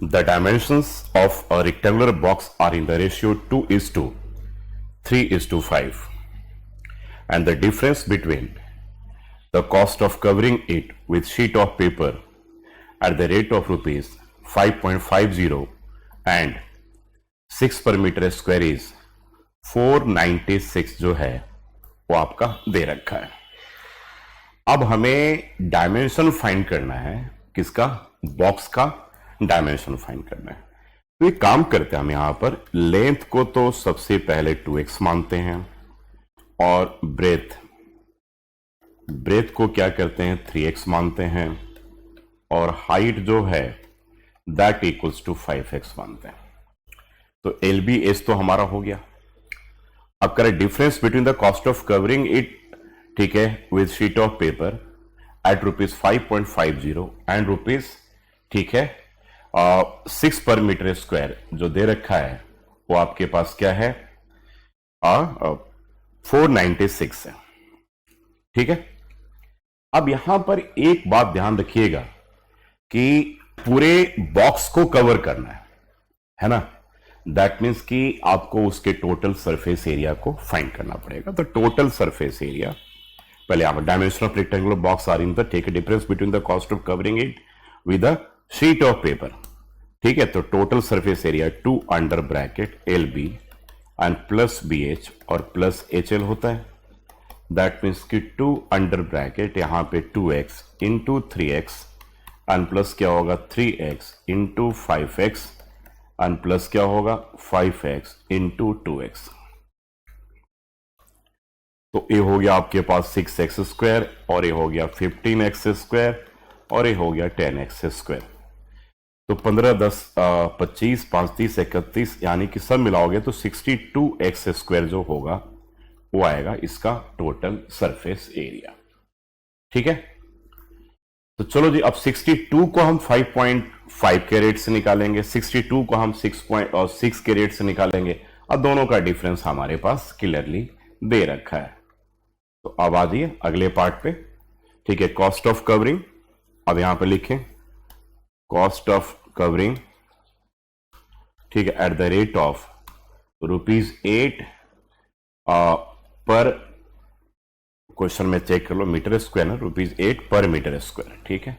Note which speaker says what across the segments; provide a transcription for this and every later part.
Speaker 1: The dimensions of a rectangular box are in the ratio 2:3:5, and the difference between the cost of covering it with sheet of paper at the rate of rupees 5.50 and 6 per meter square is 496 जो है वो आपका दे रखा है। अब हमें dimension find करना है, किसका? बॉक्स का डायमेंशन फाइंड करना है। तो एक काम करते हैं, हम यहां पर लेंथ को तो सबसे पहले 2x मानते हैं और ब्रेथ को क्या करते हैं 3x मानते हैं और हाइट जो है दैट इक्वल्स टू 5x मानते हैं। तो LBS तो हमारा हो गया। अब करें difference between the cost of covering it, ठीक है, with sheet of paper at rupees 5.50 and rupees, ठीक है, 6 पर मीटर स्क्वायर जो दे रखा है वो आपके पास क्या है 496 है। ठीक है, अब यहां पर एक बात ध्यान रखिएगा कि पूरे बॉक्स को कवर करना है ना। दैट मीन्स कि आपको उसके टोटल सरफेस एरिया को फाइंड करना पड़ेगा। तो टोटल सरफेस एरिया, पहले आप dimension of rectangular box are in the take difference between the cost of covering it with a sheet of paper. ठीक है, तो total surface area 2 under bracket LB and plus BH और plus HL होता है। That means कि 2 under bracket यहां पे 2x into 3x and plus क्या होगा 3x into 5x and plus क्या होगा 5x इंटू 2x। तो ये हो गया आपके पास 6x स्क्वायर और ये हो गया 15x स्क्वायर और ये हो गया 10x स्क्वायर। तो 15 10 25 5 30 31 यानी कि सब मिलाओगे तो 62x स्क्वायर जो होगा वो आएगा इसका टोटल सरफेस एरिया। ठीक है, तो चलो जी, अब 62 को हम 5.5 के रेट से निकालेंगे, 62 को हम 6 के रेट से निकालेंगे और दोनों का डिफरेंस हमारे पास क्लियरली दे रखा है। तो अब आ जाइए अगले पार्ट पे। ठीक है, कॉस्ट ऑफ कवरिंग, अब यहां पे लिखें कॉस्ट ऑफ कवरिंग, ठीक है, एट द रेट ऑफ ₹8 पर, क्वेश्चन में चेक कर लो मीटर स्क्वायर ना, ₹8 पर मीटर स्क्वायर। ठीक है,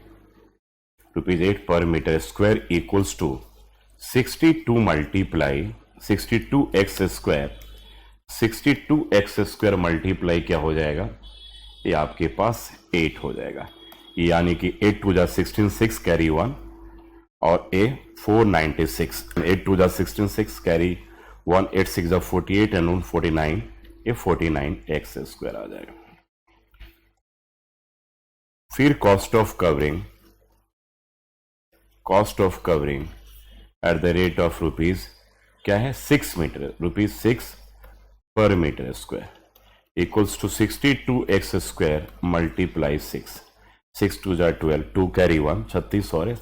Speaker 1: ₹8 per metre square equals to 62 multiply 62x square, 62x square multiply क्या हो जाएगा, ये आपके पास 8 हो जाएगा। यानी कि 8 2 जा 16 6 कैरी 1 और ए 496, 8 2 जा 16 6 कैरी 1, 8 6 जा 48 एंड 49, ये 49x स्क्वायर आ जाएगा। फिर cost of covering at the rate of rupees क्या है 6 metre, ₹6 per metre square equals to 62x square multiply 6 2 जा 12, 2 कैरी 1 36 और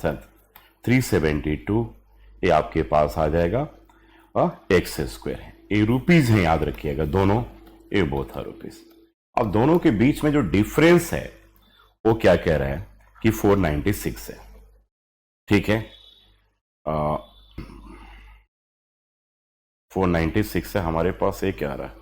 Speaker 1: 372, ये आपके पास आ जाएगा x स्क्वायर है। ये रुपीज है, याद रखिएगा दोनों, ये बोथ आर रुपीज। अब दोनों के बीच में जो डिफरेंस है वो क्या कह रहा है कि 496 है। ठीक है, 496 है हमारे पास, ये क्या आ रहा है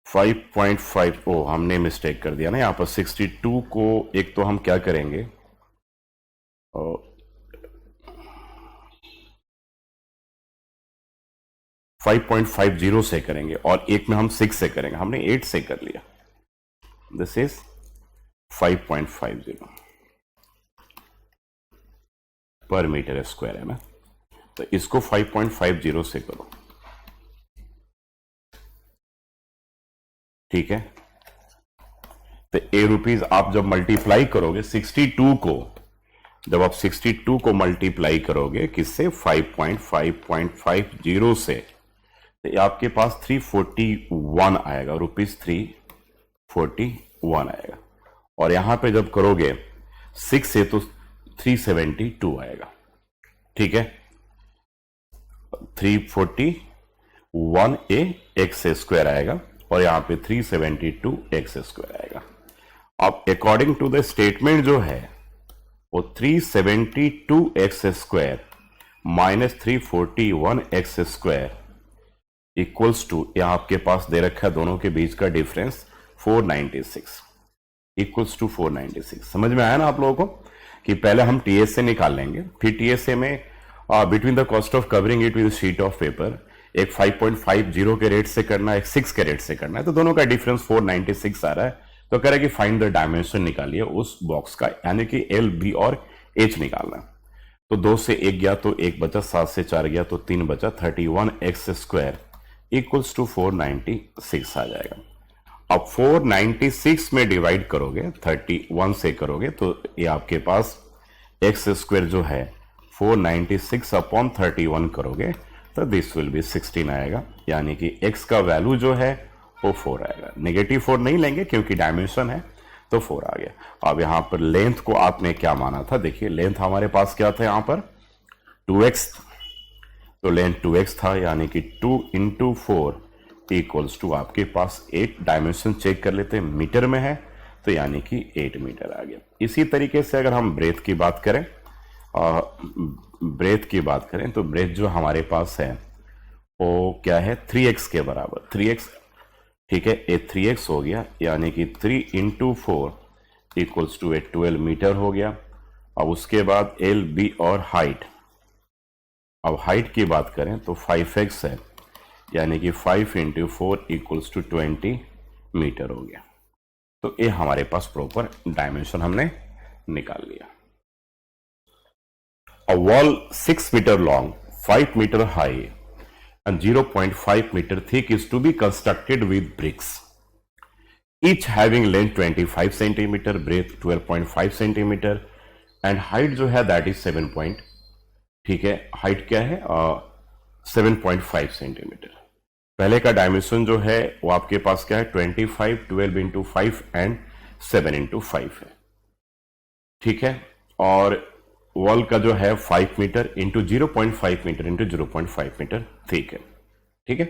Speaker 1: 5.5। ओ हमने मिस्टेक कर दिया ना यहाँ पर। 62 को एक तो हम क्या करेंगे 5.50 से करेंगे और एक में हम 6 से करेंगे, हमने 8 से कर लिया। दिस इज 5.50 पर मीटर स्क्वायर है ना, तो इसको 5.50 से करो। ठीक है, तो ₹8 आप जब मल्टीप्लाई करोगे 62 को, जब आप 62 को मल्टीप्लाई करोगे किससे 5.50 से, तो ये आपके पास 341 आएगा, ₹341 आएगा। और यहां पे जब करोगे 6 से तो 372 आएगा। ठीक है, 341 एक्स स्क्वायर आएगा और यहां पे 372 एक्स स्क्वायर आएगा। अब अकॉर्डिंग टू द स्टेटमेंट जो है वो 372 X square minus 341 X square equals to, यहां आपके पास दे रखा है दोनों के बीच का डिफरेंस 496 इक्वल्स टू 496। समझ में आया ना आप लोगों को कि पहले हम टीएसए निकाल लेंगे, फिर टीएसए में between the cost of covering it with sheet of paper एक 5.50 के रेट से करना है, एक 6 के रेट से करना है, तो दोनों का डिफरेंस 496 आ रहा है। तो कह रहा है कि फाइंड द डायमेंशन निकालिए उस बॉक्स का, यानी कि एल बी और एच निकालना है। तो 2 से 1 गया तो 1 बचा, 7 से 4 गया तो 3 बचा, 31 एक्स स्क्वायर इक्वल्स टू 496 आ जाएगा। अब 496 में डिवाइड करोगे 31 से करोगे तो ये आपके पास एक्स स्क्वायर जो है 496 अपॉन 31 करोगे तो दिस विल बी 16 आएगा, यानी कि x का वैल्यू जो है वो 4 आएगा। नेगेटिव 4 नहीं लेंगे क्योंकि डायमेंशन है, तो 4 आ गया। अब यहां पर लेंथ को आपने क्या माना था, देखिए लेंथ हमारे पास क्या था, यहां पर 2x, तो लेंथ 2x था, यानी कि 2 इंटू 4 इक्वल्स टू आपके पास 8। डायमेंशन चेक कर लेते हैं, मीटर में है तो यानी कि 8 मीटर आ गया। इसी तरीके से अगर हम ब्रेथ की बात करें, तो ब्रेथ जो हमारे पास है वो क्या है, 3x के बराबर, 3x, ठीक है, ये 3x हो गया, यानी कि 3 इंटू 4 इक्वल्स टू 12 मीटर हो गया। अब उसके बाद एल बी और हाइट, अब हाइट की बात करें तो 5x है, यानी कि 5 इंटू 4 इक्वल्स टू 20 मीटर हो गया। तो ये हमारे पास प्रॉपर डायमेंशन हमने निकाल लिया। A wall 6 meter long, 5 meter high and 0.5 meter thick is to be constructed with bricks, each having length 25 centimeter, breadth 12.5 centimeter and height जो है that is 7 point, ठीक है, हाइट क्या है 7.5 सेंटीमीटर। पहले का डायमेंशन जो है वो आपके पास क्या है 25, 12 इंटू 5 एंड 7 इंटू 5 है, ठीक है, और वॉल का जो है 5 metre into 0.5 metre into 0.5 metre thick है, ठीक है।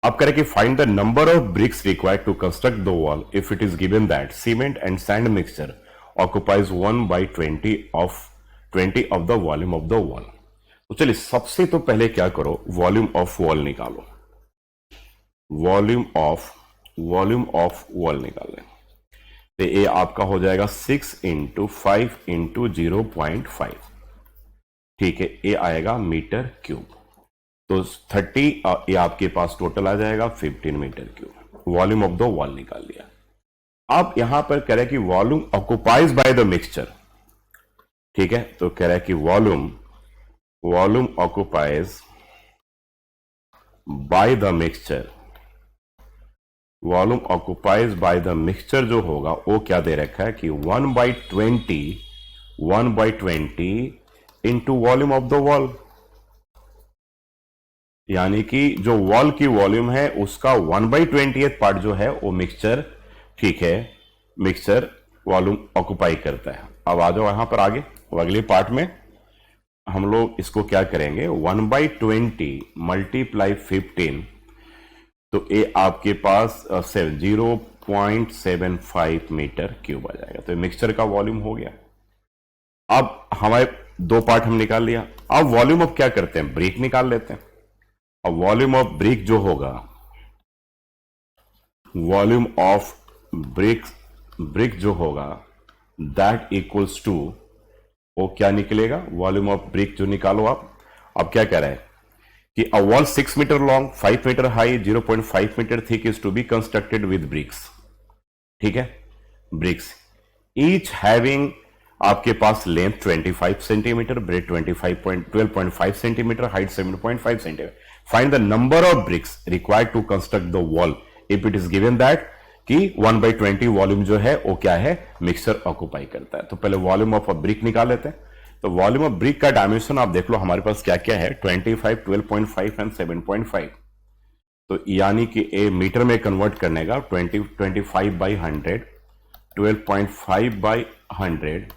Speaker 1: अब करें कि find the number of bricks required to construct the wall if it is given that cement and sand mixture occupies 1/20 of the volume of the wall. तो चलिए सबसे तो पहले क्या करो, वॉल्यूम ऑफ वॉल निकालो, वॉल्यूम ऑफ वॉल निकालें। तो ये आपका हो जाएगा 6 इंटू 5 इंटू 0.5, ठीक है, ये आएगा मीटर क्यूब। तो 30 ये आपके पास टोटल आ जाएगा 15 metre cube. Volume of the wall निकाल लिया। अब यहां पर कह रहा है कि volume occupies by the mixture, ठीक है, तो कह रहा है कि volume occupies by the mixture, volume occupies by the mixture जो होगा वो क्या दे रखा है कि 1/20 into volume of the wall, यानी कि जो वॉल की वॉल्यूम है उसका 1/20 पार्ट जो है वो मिक्सचर, ठीक है, मिक्सचर वॉल्यूम ऑक्युपाई करता है। अब आ जाओ यहां पर आगे, अगले पार्ट में हम लोग इसको क्या करेंगे, 1/20 मल्टीप्लाई 15, तो ये आपके पास 0.75 मीटर क्यूब आ जाएगा। तो मिक्सचर का वॉल्यूम हो गया। अब हमारे 2 पार्ट हम निकाल लिया। अब वॉल्यूम ऑफ क्या करते हैं, ब्रिक निकाल लेते हैं। अब वॉल्यूम ऑफ ब्रिक जो होगा, वॉल्यूम ऑफ ब्रिक जो होगा दैट इक्वल्स टू, वो क्या निकलेगा, वॉल्यूम ऑफ ब्रिक जो निकालो आप। अब क्या कह रहा है कि a wall 6 meter long, 5 meter high, 0.5 meter thick is to be constructed with bricks, ठीक है, bricks each having आपके पास length 25 centimetre, breadth 12.5 centimetre, height 7.5 centimetre. Find the number of bricks required to construct the wall if it is given that कि 1/20 volume जो है वो क्या है, मिक्सचर ऑक्युपाई करता है। तो पहले वॉल्यूम ऑफ अ ब्रिक निकाल लेते हैं। तो वॉल्यूम ऑफ ब्रिक का डायमेंशन आप देख लो हमारे पास क्या क्या है, 25, 12.5 एंड 7.5। तो यानी कि ए मीटर में कन्वर्ट करने का 25/100, 12.5/100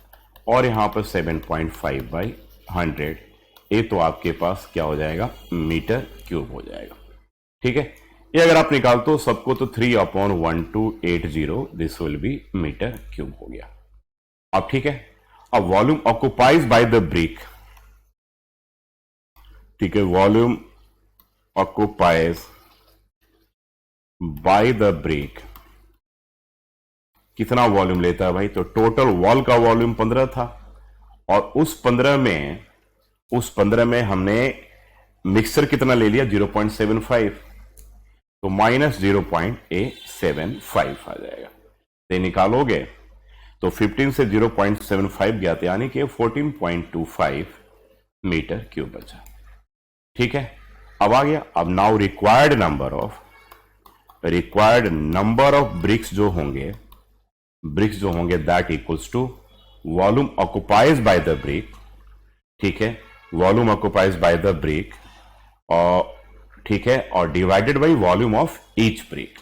Speaker 1: और यहां पर 7.5 बाई 100, ये तो आपके पास क्या हो जाएगा, मीटर क्यूब हो जाएगा। ठीक है, ये अगर आप निकाल तो सबको तो 3/1280, this will be metre cube हो गया। अब ठीक है, अब volume occupies by the brick, ठीक है, volume occupies by the brick कितना वॉल्यूम लेता है भाई, तो टोटल वॉल का वॉल्यूम 15 था, और उस 15 में हमने मिक्सचर कितना ले लिया, 0.75, तो -0.875 आ जाएगा। ये निकालोगे तो 15 से 0.75 गया था, यानी कि 14.25 मीटर क्यूब बचा। ठीक है, अब आ गया, अब now required number of bricks जो होंगे that equals to volume occupies by the brick. ठीक है, volume occupies by the brick, और ठीक है, और divided by volume of each brick.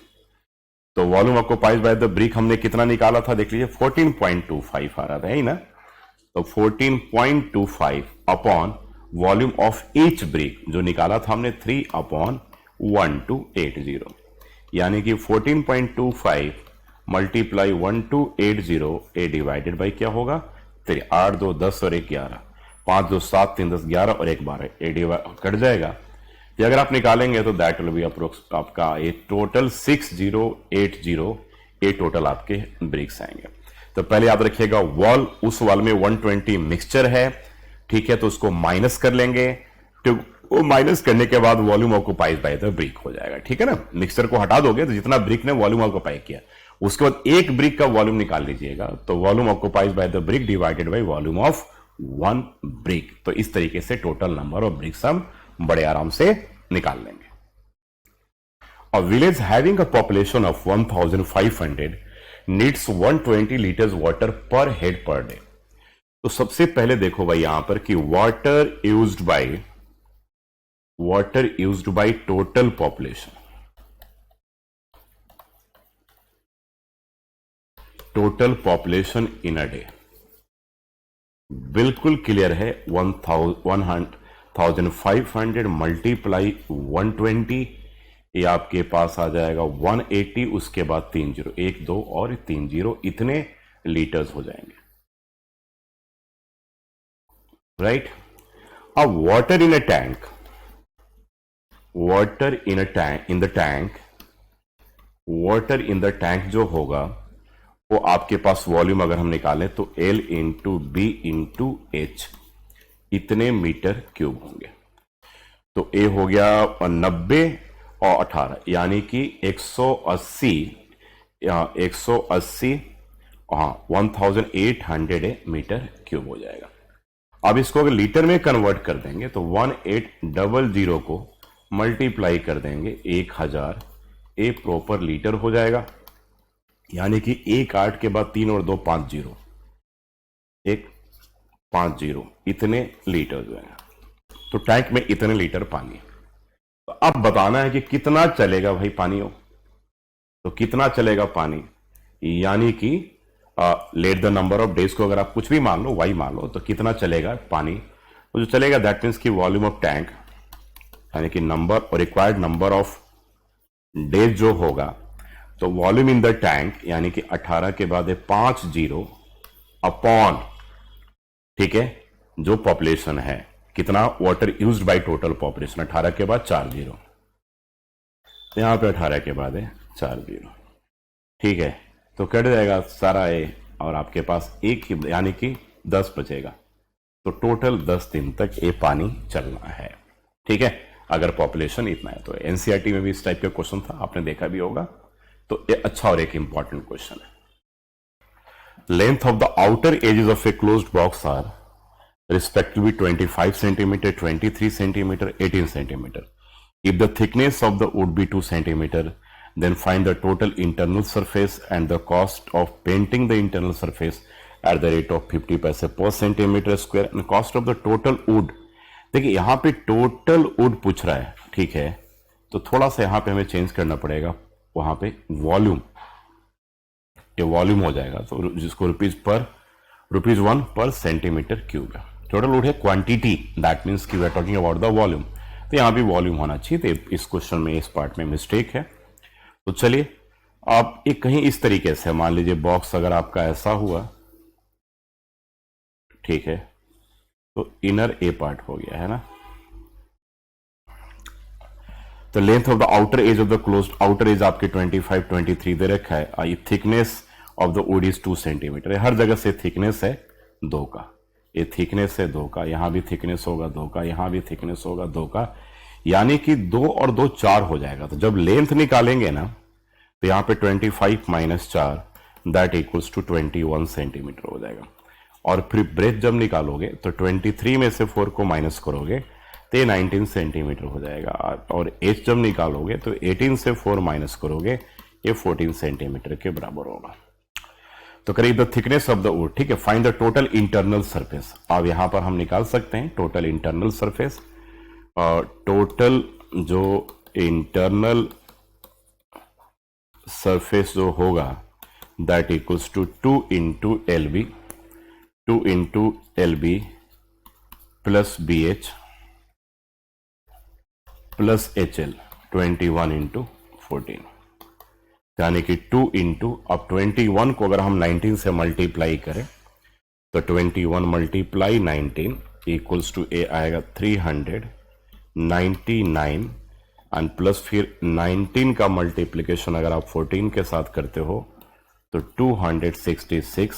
Speaker 1: तो volume occupies by the brick हमने कितना निकाला था, देख लीजिए 14.25 आ रहा था, है ना। तो 14.25 upon volume of each brick जो निकाला था हमने 3/1280, यानी कि 14.25 मल्टीप्लाई 1280, ए डिवाइडेड बाई क्या होगा 3, 8 2 10 और 1 11, 5 2 7 3 10 11 और 1 12, ए कट जाएगा। ये अगर आप निकालेंगे तो दैट विल बी अप्रोक्स आपका ये टोटल 6080, ये टोटल आपके ब्रिक्स आएंगे। तो पहले याद रखिएगा, वॉल, उस वॉल में 120 मिक्सचर है, ठीक है, तो उसको माइनस कर लेंगे, तो वो माइनस करने के बाद volume occupies by the brick हो जाएगा। ठीक है ना, मिक्सचर को हटा दोगे तो जितना ब्रिक ने वॉल्यूम ऑक्युपाई किया, उसके बाद एक ब्रिक का वॉल्यूम निकाल लीजिएगा, तो volume occupies by the brick divided by volume of one brick. तो इस तरीके से टोटल नंबर ऑफ ब्रिक्स हम बड़े आराम से निकाल लेंगे। A village having a population of 1500 needs 120 liters water per head per day। तो सबसे पहले देखो भाई यहां पर कि water used by total population in a day, बिल्कुल क्लियर है। 1500 मल्टीप्लाई 120, ये आपके पास आ जाएगा 180, उसके बाद 3 0, 1 2 और 3 0, इतने लीटर्स हो जाएंगे, राइट। अब वाटर इन द टैंक जो होगा वो आपके पास वॉल्यूम अगर हम निकालें तो L into B into H, इतने मीटर क्यूब होंगे। तो ए हो गया 90 और 18, यानी कि 180, 1800 मीटर क्यूब हो जाएगा। अब इसको अगर लीटर में कन्वर्ट कर देंगे तो 1800 को मल्टीप्लाई कर देंगे 1000, ए प्रॉपर लीटर हो जाएगा, यानी कि 1 8 के बाद 3 और 2 5 0, 1 5 0, इतने लीटर जो है। तो टैंक में इतने लीटर पानी है। तो अब बताना है कि कितना चलेगा भाई पानी हो, तो कितना चलेगा पानी, यानी कि let the number of days को अगर आप कुछ भी मान लो, वाई मान लो, तो कितना चलेगा पानी, तो जो चलेगा दैट मीन्स की वॉल्यूम ऑफ टैंक, यानी कि नंबर और रिक्वायर्ड नंबर ऑफ डेज जो होगा, तो वॉल्यूम इन द टैंक यानी कि 18 के बाद 5 0 अपॉन, ठीक है, जो पॉपुलेशन है, कितना water used by total population, 18 के बाद 4 0, यहां पे 18 के बाद 4 0, ठीक है, तो कट जाएगा सारा ए, और आपके पास एक ही, यानी कि 10 बचेगा। तो टोटल 10 दिन तक ये पानी चलना है, ठीक है, अगर पॉपुलेशन इतना है। तो एनसीईआरटी में भी इस टाइप का क्वेश्चन था, आपने देखा भी होगा, तो ये अच्छा और एक इंपॉर्टेंट क्वेश्चन है। Length of the outer edges of a closed box are respectively 25 centimeter, 23 centimeter, 18 centimeter. If the thickness of the wood be 2 centimeter, then find the total internal surface and the cost of painting the internal surface at the rate of 50 पैसे per centimeter square and cost of the total wood। देखिए यहाँ पे total wood पूछ रहा है, ठीक है, तो थोड़ा सा यहाँ पे हमें चेंज करना पड़ेगा, वहां पे वॉल्यूम, ये वॉल्यूम हो जाएगा, तो जिसको rupees per ₹1 per centimetre cube है। टोटल लोड है क्वांटिटी, दैट मीन्स कि we are talking about the volume, तो यहां भी वॉल्यूम होना चाहिए। तो इस क्वेश्चन में इस पार्ट में मिस्टेक है। तो चलिए आप एक कहीं इस तरीके से, मान लीजिए बॉक्स अगर आपका ऐसा हुआ, ठीक है, तो इनर ए पार्ट हो गया है ना। तो length of the outer edge of the closed, outer edge आपके 25 23 दे रखा है। Thickness of the wood is 2 centimetre. हर जगह से थिकनेस है 2 का, ये थिकनेस है 2 का, यहां भी थिकनेस होगा 2 का, यहां भी थिकनेस होगा 2 का, यानी कि 2 और 2 4 हो जाएगा। तो जब लेंथ निकालेंगे ना, तो यहां पे 25 minus 4 that equals to 21 centimetre हो जाएगा। और फिर ब्रेथ जब निकालोगे तो 23 में से 4 को माइनस करोगे तो 19 सेंटीमीटर हो जाएगा। और एच जब निकालोगे तो 18 से 4 माइनस करोगे, ये 14 सेंटीमीटर के बराबर होगा। तो करीब the thickness of the wood, ठीक है। Find the total internal surface. अब यहां पर हम निकाल सकते हैं टोटल इंटरनल सरफेस। टोटल जो इंटरनल सरफेस जो होगा that equals to 2 into L B, 2 into L B plus B H plus H L, 21 into 14, यानी कि 2 इंटू, अब 21 को अगर हम 19 से मल्टीप्लाई करें तो 21 मल्टीप्लाई 19 इक्वल्स टू ए आएगा 399 एंड प्लस फिर 19 का मल्टीप्लीकेशन अगर आप 14 के साथ करते हो तो 266,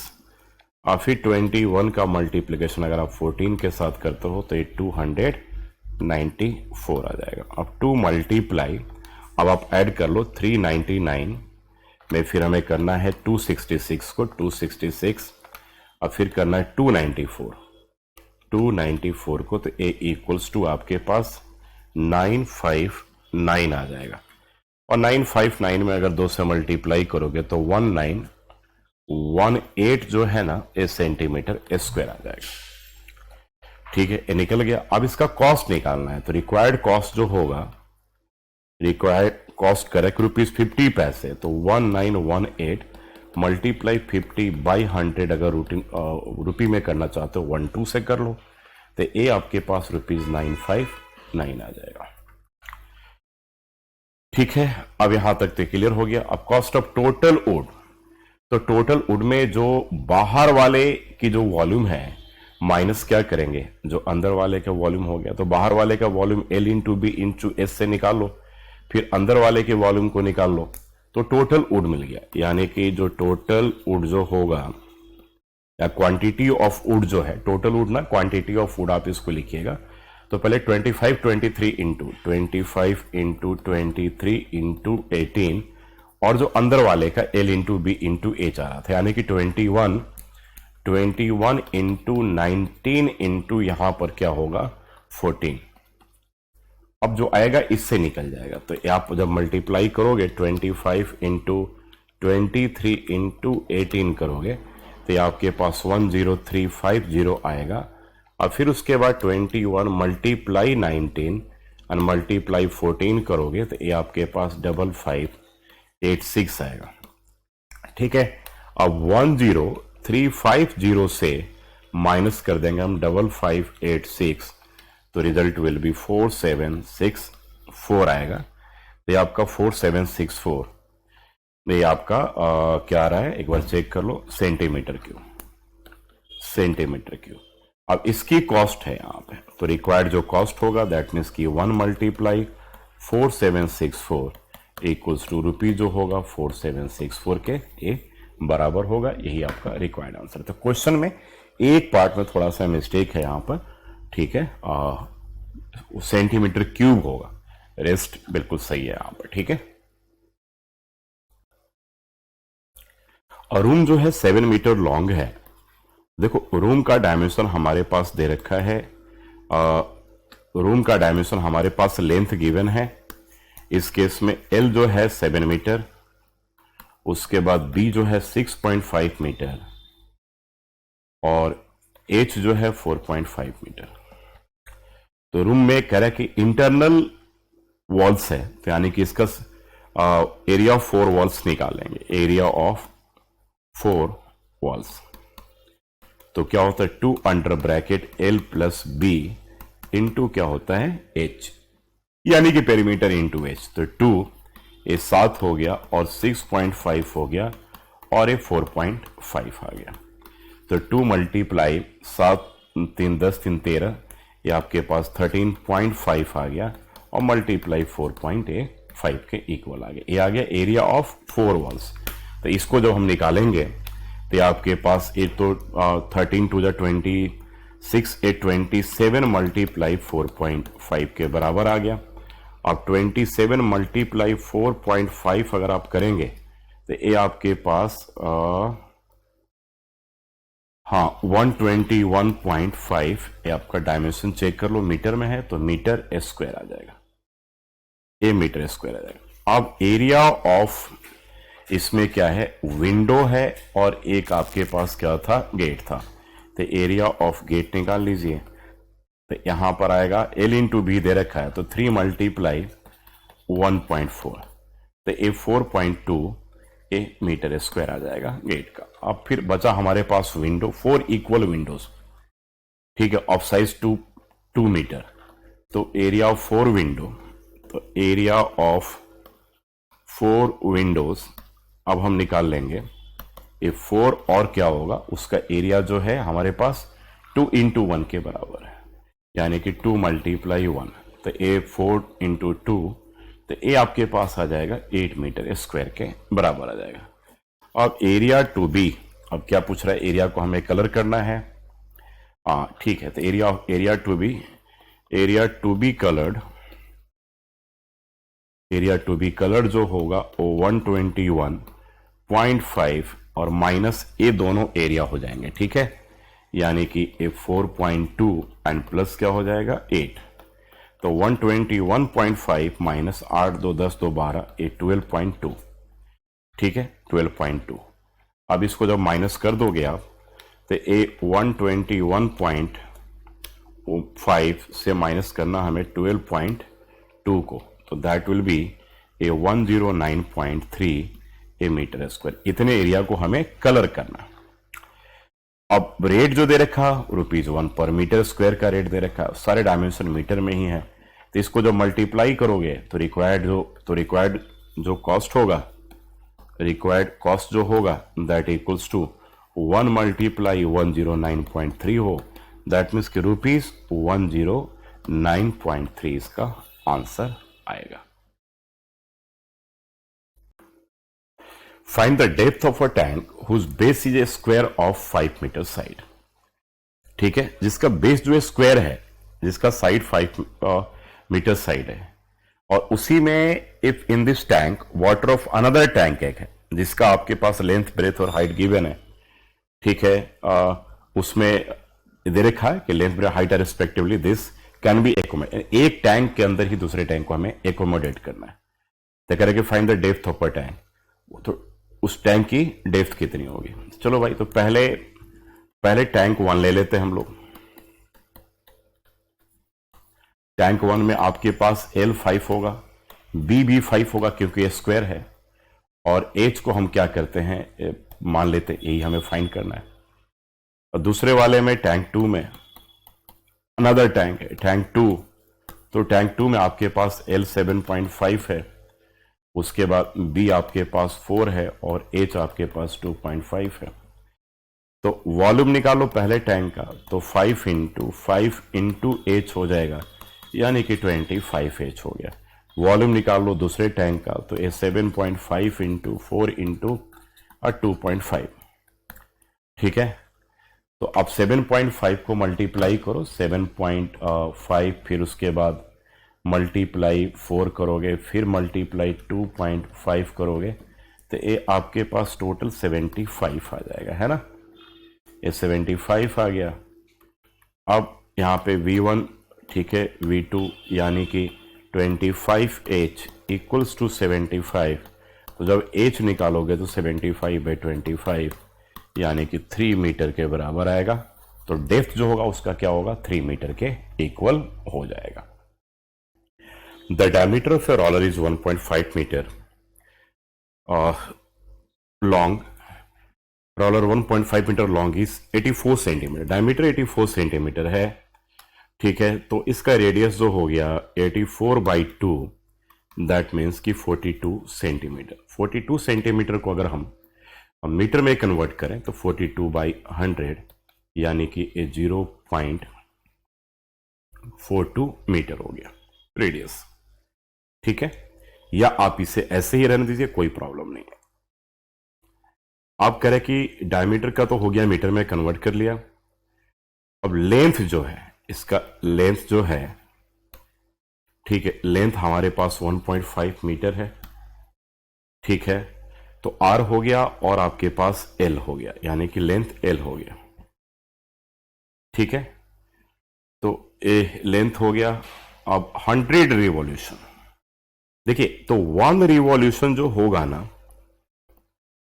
Speaker 1: और फिर 21 का मल्टीप्लीकेशन अगर आप 14 के साथ करते हो तो ये 294 आ जाएगा। अब 2 मल्टीप्लाई, अब आप ऐड कर लो 399 में, फिर हमें करना है 266 को 266, अब फिर करना है 294 को, तो ए इक्वल्स टू आपके पास 959 आ जाएगा। और 959 में अगर 2 से मल्टीप्लाई करोगे तो 1918 जो है ना, ए सेंटीमीटर स्क्वायर आ जाएगा। ठीक है, ये निकल गया। अब इसका कॉस्ट निकालना है, तो रिक्वायर्ड कॉस्ट जो होगा, रिक्वायर्ड कॉस्ट करेक्ट ₹50 पैसे, तो 1918 मल्टीप्लाई 50 बाई 100, अगर रुपी में करना चाहते हो 12 से कर लो, तो ये आपके पास ₹959 आ जाएगा। ठीक है, अब यहां तक तो क्लियर हो गया। अब कॉस्ट ऑफ टोटल वुड, तो टोटल वुड में जो बाहर वाले की जो वॉल्यूम है माइनस क्या करेंगे, जो अंदर वाले का वॉल्यूम हो गया, तो बाहर वाले का volume L into B into S से निकाल लो, फिर अंदर वाले के वॉल्यूम को निकाल लो, तो टोटल वुड मिल गया। यानी कि जो टोटल वुड जो होगा, या क्वांटिटी ऑफ वुड जो है, टोटल वुड ना, क्वांटिटी ऑफ वुड आप इसको लिखिएगा। तो पहले 25 23 इंटू 25 इंटू 23 इंटू 18, और जो अंदर वाले का L into B into H आ रहा था, यानी कि 21 इंटू 19 इंटू यहां पर क्या होगा 14। अब जो आएगा इससे निकल जाएगा, तो आप जब मल्टीप्लाई करोगे 25 इंटू 23 इंटू 18 करोगे तो ये आपके पास 10350 आएगा। और फिर उसके बाद 21 मल्टीप्लाई 19 और मल्टीप्लाई 14 करोगे तो ये आपके पास 5586 आएगा। ठीक है, अब 10350 से माइनस कर देंगे हम 5586, तो रिजल्ट विल बी 4764 आएगा। तो ये आपका 4764, ये आपका क्या आ रहा है, एक बार चेक कर लो, सेंटीमीटर क्यूब, सेंटीमीटर क्यूब। अब इसकी कॉस्ट है यहाँ पे, तो रिक्वायर्ड जो कॉस्ट होगा दैट मीन्स की 1 मल्टीप्लाई 4764 इक्वल्स टू रुपी जो होगा 4764 के ये बराबर होगा। यही आपका रिक्वायर्ड आंसर। तो क्वेश्चन में एक पार्ट में थोड़ा सा मिस्टेक है यहाँ पर, ठीक है, सेंटीमीटर क्यूब होगा, रेस्ट बिल्कुल सही है यहाँ पर। ठीक है, और रूम जो है 7 मीटर लॉन्ग है। देखो रूम का डायमेंशन हमारे पास दे रखा है, रूम का डायमेंशन हमारे पास लेंथ गिवन है। इस केस में L जो है 7 मीटर, उसके बाद B जो है 6.5 मीटर और H जो है 4.5 मीटर। तो रूम में कह रहा है कि इंटरनल वॉल्स है, तो यानी कि इसका एरिया ऑफ 4 वॉल्स निकालेंगे, एरिया ऑफ 4 वॉल्स। तो क्या होता है 2 under bracket L plus B into क्या होता है H, यानी कि पेरीमीटर इंटू H। तो 2 ये 7 हो गया और 6.5 हो गया और ये 4.5 आ गया। तो 2 मल्टीप्लाई 7 3 10 3 13, ये आपके पास 13.5 आ गया और मल्टीप्लाई 4.5 के इक्वल आ गया। ये आ गया एरिया ऑफ 4 वॉल्स। तो इसको जब हम निकालेंगे तो ये आपके पास ये तो 13 टू द 26 27 मल्टीप्लाई 4.5 के बराबर आ गया। अब 27 मल्टीप्लाई 4.5 अगर आप करेंगे तो ये आपके पास हाँ 121.5, ये आपका डायमेंशन चेक कर लो, मीटर में है तो मीटर स्क्वायर आ जाएगा, ये मीटर स्क्वायर आ जाएगा। अब एरिया ऑफ इसमें क्या है, विंडो है और एक आपके पास क्या था, गेट था। तो एरिया ऑफ गेट निकाल लीजिए। तो यहां पर आएगा L इंटू बी दे रखा है तो 3 मल्टीप्लाई 1.4, तो ये 4.2 ए मीटर स्क्वायर आ जाएगा गेट का। अब फिर बचा हमारे पास विंडो, 4 इक्वल विंडोज, ठीक है, ऑफ साइज 2 मीटर। तो एरिया ऑफ 4 विंडो, तो एरिया ऑफ 4 विंडोज अब हम निकाल लेंगे। ये 4 और क्या होगा, उसका एरिया जो है हमारे पास 2 इंटू 1 के बराबर है, यानी कि 2 मल्टीप्लाई 1, तो ए 4 इंटू 2, तो ये आपके पास आ जाएगा 8 मीटर स्क्वायर के बराबर आ जाएगा। अब एरिया टू बी, अब क्या पूछ रहा है, एरिया को हमें कलर करना है। हाँ ठीक है, तो एरिया टू बी कलर्ड जो होगा वो 121.5 और माइनस ए दोनों एरिया हो जाएंगे, ठीक है, यानी कि ए 4.2 एंड प्लस क्या हो जाएगा 8। तो 121.5 माइनस 8 2 10 2 12, ए 12.2, ठीक है 12.2। अब इसको जब माइनस कर दोगे आप तो ए 121.5 से माइनस करना हमें 12.2 को, तो that will be a 109.3 a metre square. इतने एरिया को हमें कलर करना। अब रेट जो दे रखा ₹1 पर मीटर स्क्वायर का रेट दे रखा, सारे डायमेंशन मीटर में ही है। तो इसको जब मल्टीप्लाई करोगे तो रिक्वायर्ड जो कॉस्ट होगा दैट इक्वल्स टू 1 मल्टीप्लाई 109.3 हो, दैट मीन्स कि ₹109.3 इसका आंसर आएगा। Find the depth of a tank whose base is a square of 5 meter side। ठीक है, जिसका बेस जो है स्क्वायर है, जिसका साइड 5 मीटर साइड है, और उसी में if in this tank water of another tank एक है जिसका आपके पास लेंथ ब्रेथ और हाइट गिवन है, ठीक है, उसमें दे रखा है कि length breadth height are respectively this can be accommodate. एक टैंक के अंदर ही दूसरे टैंक को हमें एकोमोडेट करना है। तो कह रहे कि find the depth of a tank, तो उस टैंक की डेप्थ कितनी होगी। चलो भाई, तो पहले टैंक 1 ले लेते हैं हम लोग। टैंक 1 में आपके पास L 5 होगा, B भी 5 होगा क्योंकि ये स्क्वायर है, और H को हम क्या करते हैं मान लेते हैं, यही हमें फाइंड करना है। और दूसरे वाले में टैंक 2 में अनदर टैंक है, टैंक 2, तो टैंक 2 में आपके पास L 7.5 है, उसके बाद B आपके पास 4 है और H आपके पास 2.5 है। तो वॉल्यूम निकालो पहले टैंक का, तो 5 इंटू H हो जाएगा, यानी कि 25H हो गया। वॉल्यूम निकाल लो दूसरे टैंक का, तो ये 7.5 इंटू 4 इंटू 2.5, ठीक है। तो अब 7.5 को मल्टीप्लाई करो, 7.5, फिर उसके बाद मल्टीप्लाई 4 करोगे, फिर मल्टीप्लाई 2.5 करोगे, तो ये आपके पास टोटल 75 आ जाएगा, है ना। ये 75 आ गया। अब यहाँ पे V1, ठीक है, V2 यानी कि 25H इक्वल्स टू 75। तो जब H निकालोगे तो 75/25 यानी कि 3 मीटर के बराबर आएगा। तो डेप्थ जो होगा उसका क्या होगा, 3 मीटर के इक्वल हो जाएगा। The diameter of a roller is 1.5 metre long, roller 1.5 metre long is 84 centimetre, diameter 84 centimetre है, ठीक है। तो इसका रेडियस जो हो गया 84/2, दैट मीन्स कि 42 सेंटीमीटर। 42 सेंटीमीटर को अगर हम मीटर में कन्वर्ट करें तो 42/100 यानी कि 0.42 मीटर हो गया रेडियस, ठीक है। या आप इसे ऐसे ही रहने दीजिए, कोई प्रॉब्लम नहीं है। आप कह रहे कि डायमीटर का तो हो गया, मीटर में कन्वर्ट कर लिया। अब लेंथ जो है, इसका लेंथ जो है, ठीक है, लेंथ हमारे पास 1.5 मीटर है, ठीक है। तो R हो गया और आपके पास L हो गया, यानी कि लेंथ L हो गया, ठीक है। तो ए लेंथ हो गया। अब 100 रिवॉल्यूशन, देखिए तो 1 रिवॉल्यूशन जो होगा ना,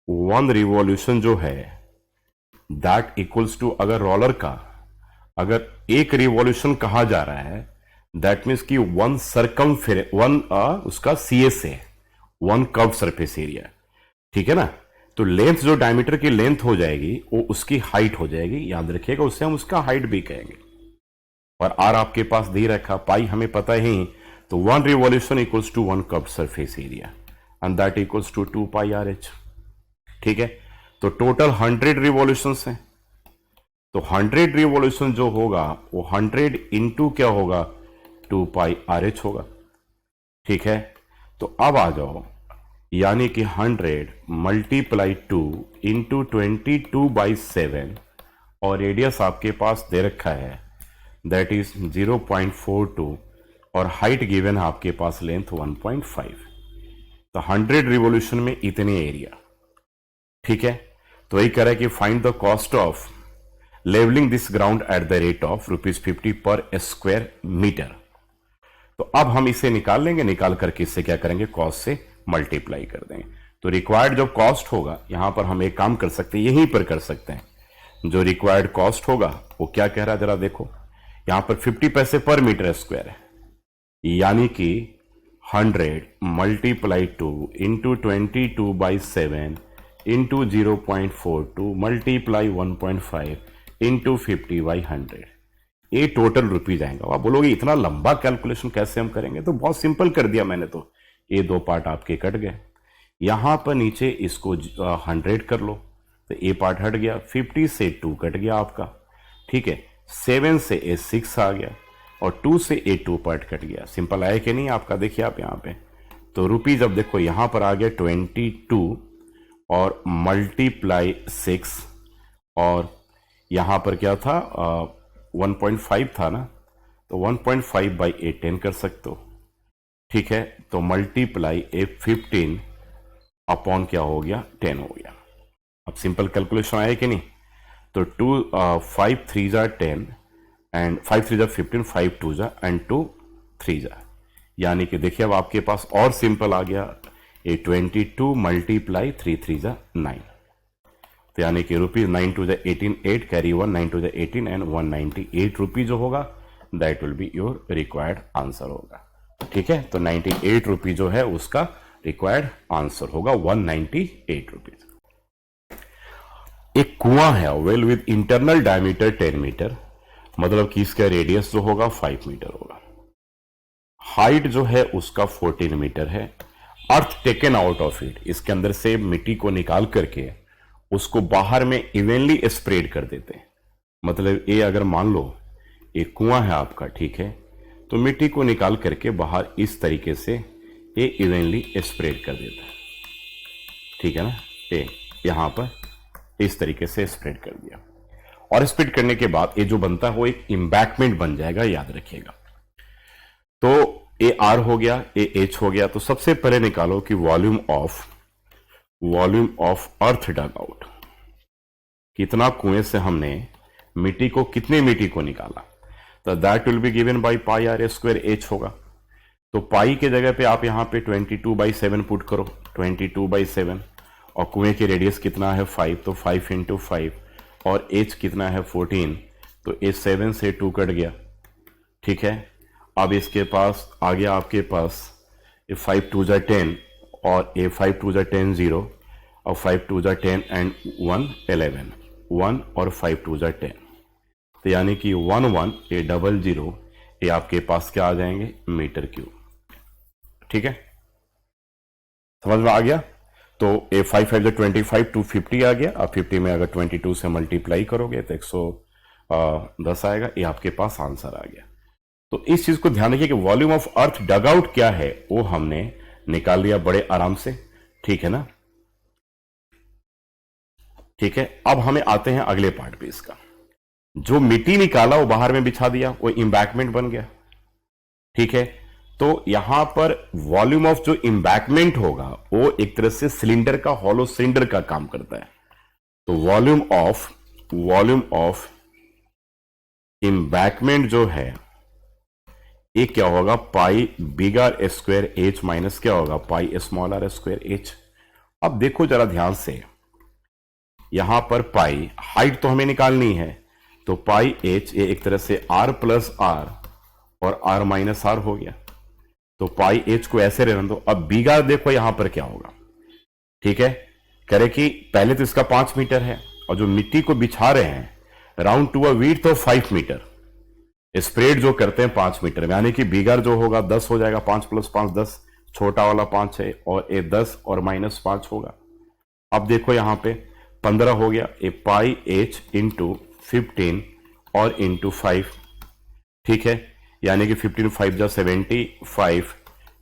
Speaker 1: 1 रिवॉल्यूशन जो है दैट इक्वल्स टू, अगर रोलर का अगर एक रिवॉल्यूशन कहा जा रहा है, दैट मीन्स कि 1 सरकमफेरेंस, 1 उसका CS है, 1 कर्व सरफेस एरिया, ठीक है ना। तो लेंथ जो डायमीटर की लेंथ हो जाएगी वो उसकी हाइट हो जाएगी, याद रखिएगा, उससे हम उसका हाइट भी कहेंगे। और R आपके पास दे रखा, पाई हमें पता ही, तो 1 revolution equals to 1 curve surface area and that equals to 2 pi RH, ठीक है। तो टोटल 100 रिवॉल्यूशंस हैं, तो 100 रिवॉल्यूशन जो होगा वो 100 इंटू क्या होगा, 2 पाई RH होगा, ठीक है। तो अब आ जाओ, यानी कि 100 मल्टीप्लाई 2 इंटू 22/7 और रेडियस आपके पास दे रखा है दैट इज 0.42 और हाइट गिवन है आपके पास लेंथ 1.5। तो 100 रिवॉल्यूशन में इतने एरिया, ठीक है। तो वही कह रहा है कि find the cost of levelling this ground at the rate of ₹50 per square metre. तो अब हम इसे निकाल लेंगे, निकाल करके इससे क्या करेंगे, कॉस्ट से मल्टीप्लाई कर देंगे। तो रिक्वायर्ड जो कॉस्ट होगा, यहां पर हम एक काम कर सकते हैं, यहीं पर कर सकते हैं। जो रिक्वायर्ड कॉस्ट होगा वो क्या कह रहा है जरा देखो, यहां पर 50 पैसे पर मीटर स्क्वायर है, यानी कि 100 multiply 2 into 22/7 into 0.42 multiply 1.5 into 50/100, ये टोटल रुपीज आएंगे। आप बोलोगे इतना लंबा कैलकुलेशन कैसे हम करेंगे, तो बहुत सिंपल कर दिया मैंने, तो ये 2 पार्ट आपके कट गए। यहां पर नीचे इसको 100 कर लो, तो ये पार्ट हट गया, 50 से 2 कट गया आपका, ठीक है। 7 से ए 6 आ गया और 2 से ए 2 पार्ट कट गया। सिंपल आया कि नहीं आपका, देखिए आप यहाँ पे। तो रुपीज अब देखो यहां पर आ गया 22 और मल्टीप्लाई 6 और यहां पर क्या था 1.5 था ना, तो 1.5/10 कर सकते हो, ठीक है। तो मल्टीप्लाई 15 अपॉन क्या हो गया 10 हो गया। अब सिंपल कैलकुलेशन आया कि नहीं। तो 5 3 जा 10 एंड 5 3 जा 15, 5 2 जा एंड 2 3 जा, यानी कि देखिए अब आपके पास और सिंपल आ गया, ये 22 मल्टीप्लाई 3 3 जा 9, तो यानी कि रुपीज 9 2 जा 18, 8 कैरी 1, 9 2 जा 18 एंड 198 रुपीज जो होगा that will be your required answer होगा, ठीक है। तो 98 रुपीज जो है उसका रिक्वायर्ड आंसर होगा, 198 रुपीज। एक कुआं है well with internal diameter 10 metre, मतलब कि इसका रेडियस जो होगा 5 मीटर होगा, हाइट जो है उसका 14 मीटर है। अर्थ टेकन आउट ऑफ इट, इसके अंदर से मिट्टी को निकाल करके उसको बाहर में इवेनली स्प्रेड कर देते हैं। मतलब ये अगर मान लो एक कुआं है आपका, ठीक है, तो मिट्टी को निकाल करके बाहर इस तरीके से ये इवेनली स्प्रेड कर देता है, ठीक है ना। ये यहां पर इस तरीके से स्प्रेड कर दिया और स्प्रेड करने के बाद ये जो बनता है वो एक एम्बैंकमेंट बन जाएगा, याद रखिएगा। तो ए आर हो गया, ए एच हो गया। तो सबसे पहले निकालो कि volume of earth dug out, कितना कुएं से हमने मिट्टी को, कितने मिट्टी को निकाला, तो that will be given by pi r square h होगा। तो पाई के जगह पे आप यहां पे 22/7 पुट करो, 22/7, और कुएं की रेडियस कितना है 5, तो 5 इंटू 5, और एच कितना है 14, तो ए 7 से 2 कट गया, ठीक है। अब इसके पास आ गया आपके पास ए 5 2 जा 10 और ए 5 2 जा 10 0, और 5 2 जा 10 एंड 1 11, 1 और 5 2 जा 10, तो यानी कि 1 1 ये 00 ये आपके पास क्या आ जाएंगे, मीटर क्यूब। ठीक है, समझ में आ गया। तो ये 5 5 25 250 आ गया। अब 50 में अगर 22 से मल्टीप्लाई करोगे तो 110 आएगा। ये आपके पास आंसर आ गया। तो इस चीज को ध्यान रखिए कि volume of earth dug out क्या है वो हमने निकाल लिया बड़े आराम से। ठीक है ना, ठीक है। अब हमें आते हैं अगले पार्ट पे। इसका जो मिट्टी निकाला वो बाहर में बिछा दिया, वो इंबैकमेंट बन गया। ठीक है, तो यहां पर वॉल्यूम ऑफ जो इंबैकमेंट होगा वो एक तरह से सिलेंडर का, हॉलो सिलेंडर का काम करता है। तो वॉल्यूम ऑफ इंबैकमेंट जो है ये क्या होगा, pi big R square H minus क्या होगा, pi small R square H. अब देखो जरा ध्यान से, यहां पर पाई हाइट तो हमें निकालनी है, तो पाई एच ये एक तरह से आर प्लस आर और आर माइनस आर हो गया। तो पाई एच को ऐसे रहने दो। अब बीगा देखो यहां पर क्या होगा। ठीक है, करे कि पहले तो इसका 5 मीटर है और जो मिट्टी को बिछा रहे हैं राउंड टू अ वीट तो 5 मीटर, स्प्रेड जो करते हैं 5 मीटर में, यानी कि बीगर जो होगा 10 हो जाएगा। 5 + 5 10, छोटा वाला 5 है और ये 10 और -5 होगा। अब देखो यहां पे 15 हो गया। ए पाई एच इंटू 15 और इंटू 5। ठीक है, यानी कि 15 5 जा 75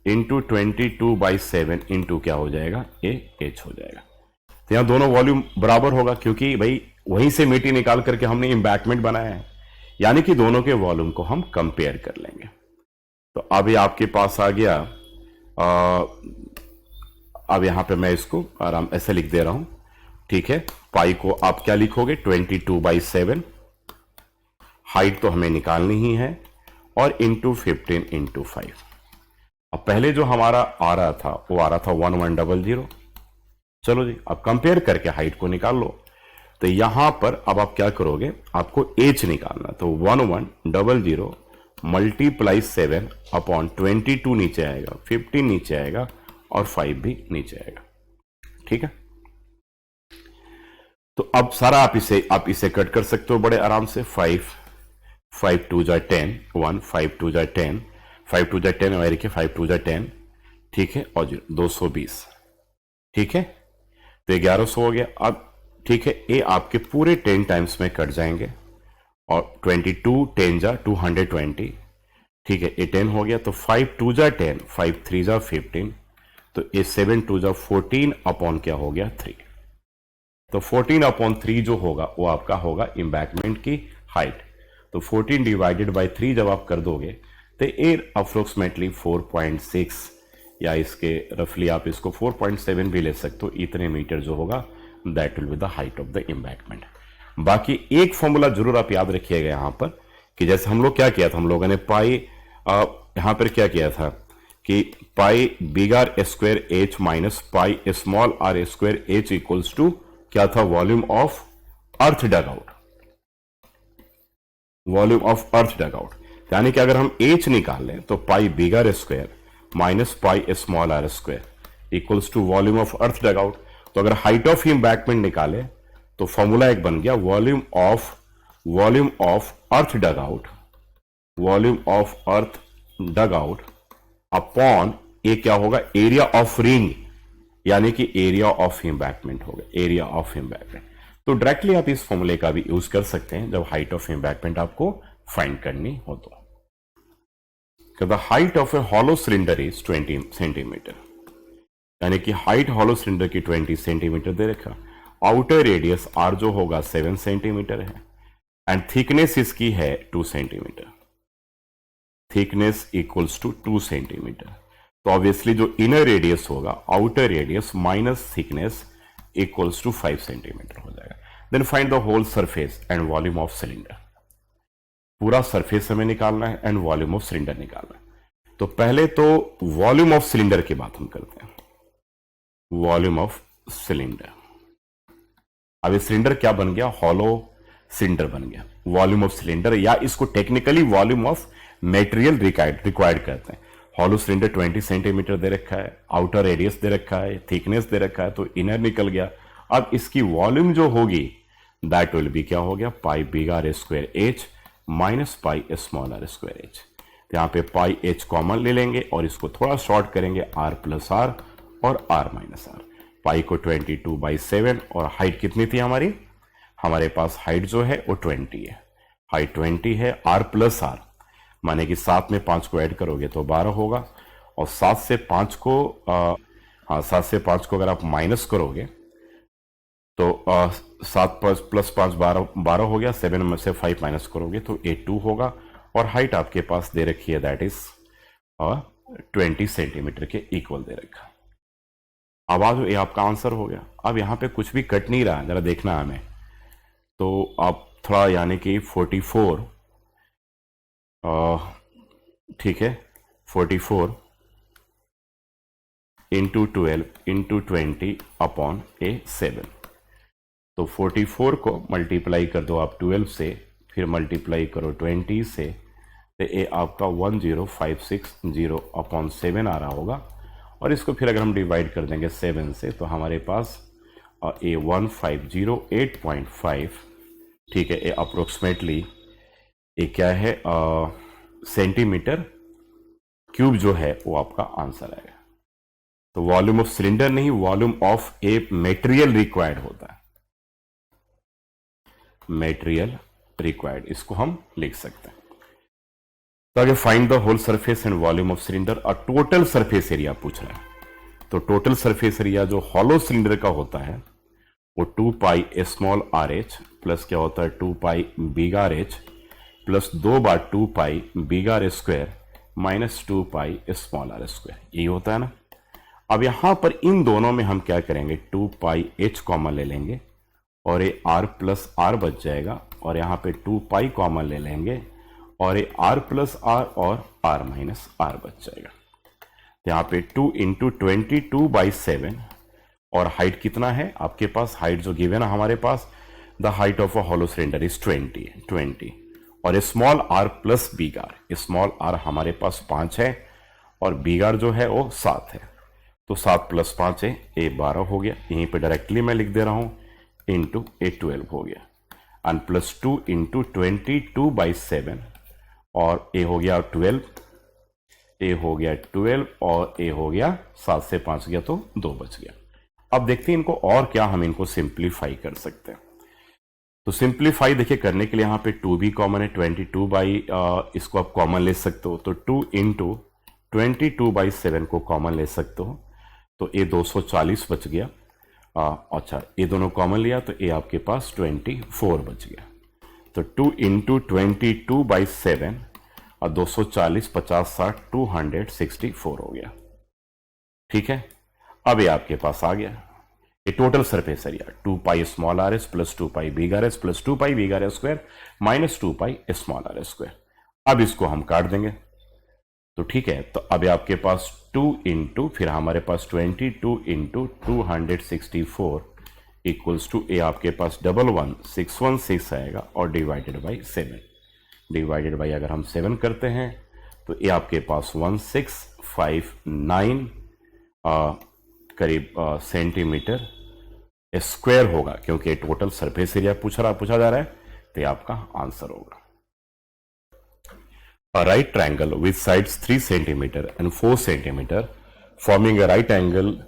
Speaker 1: इंटू 22/7 इंटू क्या हो जाएगा, ए एच हो जाएगा। तो यहां दोनों वॉल्यूम बराबर होगा क्योंकि भाई वहीं से मिट्टी निकाल करके हमने इंबैकमेंट बनाया है, यानी कि दोनों के वॉल्यूम को हम कंपेयर कर लेंगे। तो अब ये आपके पास आ गया। अब यहां पे मैं इसको आराम ऐसे लिख दे रहा हूं। ठीक है, पाई को आप क्या लिखोगे, 22/7, हाइट तो हमें निकालनी ही है, और इंटू 15 इंटू 5। अब पहले जो हमारा आ रहा था वो आ रहा था 1100। चलो जी, अब कंपेयर करके हाइट को निकाल लो। तो यहां पर अब आप क्या करोगे, आपको एच निकालना। तो 1100 मल्टीप्लाई 7 अपॉन 22 नीचे आएगा, 15 नीचे आएगा और 5 भी नीचे आएगा। ठीक है, तो अब सारा आप इसे कट कर सकते हो बड़े आराम से। 5 2 जा 10, 1 5 2 जा 10, 5 2 जा 10 और 5 2 जा 10। ठीक है, और 220। ठीक है, तो 1100 हो गया। अब ठीक है, ये आपके पूरे 10 टाइम्स में कट जाएंगे और 22 10 जा 220। ठीक है, ये 10 हो गया। तो 5 2 जा 10, 5 3 जा 15, तो ये 7 2 जा 14 अपॉन क्या हो गया, 3। तो 14/3 जो होगा वो आपका होगा इंबैकमेंट की हाइट। तो 14 डिवाइडेड बाय 3 जब आप कर दोगे तो ये अप्रोक्सीमेटली 4.6 या इसके रफली आप इसको 4.7 भी ले सकते हो। इतने मीटर जो होगा that will be the height of the embankment. बाकी एक फॉर्मूला जरूर आप याद रखिएगा यहां पर कि जैसे हम लोग क्या किया था, हम लोगों ने पाई यहां पर क्या किया था कि pi big R square H minus pi small R square H equals to क्या था, volume of earth dug out. Volume of earth dug out यानी कि अगर हम एच निकाल लें तो pi big R square minus pi small R square equals to volume of earth dug out. तो अगर हाइट ऑफ इंबैकमेंट निकाले तो फॉर्मूला एक बन गया volume of earth dug out, volume of earth dug out upon ये क्या होगा, एरिया ऑफ रिंग, यानी कि एरिया ऑफ इंबैकमेंट होगा, एरिया ऑफ इंबैकमेंट। तो डायरेक्टली आप इस फॉर्मूले का भी यूज कर सकते हैं जब हाइट ऑफ इंबैकमेंट आपको फाइंड करनी हो तो। The height of A hollow cylinder is 20 centimetre, यानी कि हाइट हॉलो सिलेंडर की 20 सेंटीमीटर दे रखा। आउटर रेडियस आर जो होगा 7 सेंटीमीटर है एंड थिकनेस इसकी है 2 centimetre. Thickness equals to 2 centimetre. तो ऑब्वियसली जो इनर रेडियस होगा, outer radius minus thickness equals to 5 centimetre हो जाएगा। Then find the whole surface and volume of cylinder. पूरा सरफेस हमें निकालना है एंड वॉल्यूम ऑफ सिलेंडर निकालना है। तो पहले तो वॉल्यूम ऑफ सिलेंडर की बात हम करते हैं। वॉल्यूम ऑफ सिलेंडर, अब ये सिलेंडर क्या बन गया, हॉलो सिलेंडर बन गया। वॉल्यूम ऑफ सिलेंडर, या इसको technically volume of material required करते हैं। हॉलो सिलेंडर 20 सेंटीमीटर दे रखा है, आउटर रेडियस दे रखा है, थिकनेस दे रखा है, तो इनर निकल गया। अब इसकी वॉल्यूम जो होगी दैट विल बी क्या हो गया, pi big R square H minus pi small R square H. तो यहाँ पे पाई एच कॉमन ले लेंगे और इसको थोड़ा शॉर्ट करेंगे, आर प्लस आर और आर माइनस आर। पाई को 22/7 और हाइट कितनी थी हमारी, हमारे पास हाइट जो है वो 20 है, हाइट 20 है। आर प्लस आर माने कि 7 में 5 को ऐड करोगे तो 12 होगा, और 7 से 5 को 7 से 5 को अगर आप माइनस करोगे तो 7 प्लस 5 12 हो गया, 7 में से 5 माइनस करोगे तो 2 होगा, और हाइट आपके पास दे रखी है दैट इज 20 सेंटीमीटर के इक्वल दे रखा। अब आज ये आपका आंसर हो गया। अब यहाँ पे कुछ भी कट नहीं रहा, जरा देखना हमें, तो आप थोड़ा यानी कि 44 ठीक है 44 इंटू 12 इंटू 20 अपॉन ए 7। तो 44 को मल्टीप्लाई कर दो आप 12 से, फिर मल्टीप्लाई करो 20 से, तो ये आपका 10560 अपॉन 7 आ रहा होगा। और इसको फिर अगर हम डिवाइड कर देंगे 7 से तो हमारे पास ए 1508.5 ठीक है, ये अप्रोक्सीमेटली ये क्या है सेंटीमीटर क्यूब जो है वो आपका आंसर आएगा। तो वॉल्यूम ऑफ सिलेंडर नहीं, volume of A material required होता है, मेटेरियल रिक्वायर्ड, इसको हम लिख सकते हैं। तो आगे find the whole surface and volume of cylinder, और टोटल सरफेस एरिया पूछ रहा है। तो टोटल सरफेस एरिया जो हॉलो सिलेंडर का होता है वो 2 pi small R H plus क्या होता है 2 pi big R H plus 2 बार 2 pi big R square minus 2 pi small R square, यही होता है ना। अब यहां पर इन दोनों में हम क्या करेंगे, 2 पाई एच कॉमन ले लेंगे और ये आर प्लस आर बच जाएगा, और यहाँ पे 2 पाई कॉमन ले लेंगे और ये आर प्लस आर और आर माइनस आर बच जाएगा। तो यहाँ पे 2 इंटू 22/7, और हाइट कितना है आपके पास, हाइट जो गिवन है हमारे पास, the height of a hollow cylinder is 20, और small R plus big R, small R हमारे पास 5 है और बिग आर जो है वो 7 है, तो 7 प्लस 5 है, ए 12 हो गया। यहीं पे डायरेक्टली मैं लिख दे रहा हूं इंटू ए 12 हो गया, एंड प्लस 2 इंटू 22/7, और ए हो गया 12, ए हो गया 12 और ए हो गया 7 से 5 गया तो 2 बच गया। अब देखते हैं इनको और क्या हम इनको सिंप्लीफाई कर सकते हैं। तो सिंप्लीफाई देखिए करने के लिए यहाँ पे 2 भी कॉमन है, 22 इसको आप कॉमन ले सकते हो, तो 2 इंटू 22/7 को कॉमन ले सकते हो, तो ए 240 बच गया। अच्छा ये दोनों कॉमन लिया तो ए आपके पास 24 बच गया। तो 2 इंटू 22/7 और 240 50 60 264 हो गया। ठीक है, अब ये आपके पास आ गया ये total surface area 2 pi small R S plus 2 pi big R S plus 2 pi big R S square minus 2 pi small R S square. अब इसको हम काट देंगे, तो ठीक है, तो अब आपके पास 2 इंटू फिर हमारे पास 22 इंटू 264 इक्वल्स टू ए आपके पास 11616 आएगा और डिवाइडेड बाई 7, डिवाइडेड बाई अगर हम 7 करते हैं तो ये आपके पास 1659 करीब सेंटीमीटर स्क्वायर होगा, क्योंकि टोटल सरफेस एरिया पूछा जा रहा है, तो ये आपका आंसर होगा। A right triangle with sides 3 centimeter and 4 centimeter forming a right angle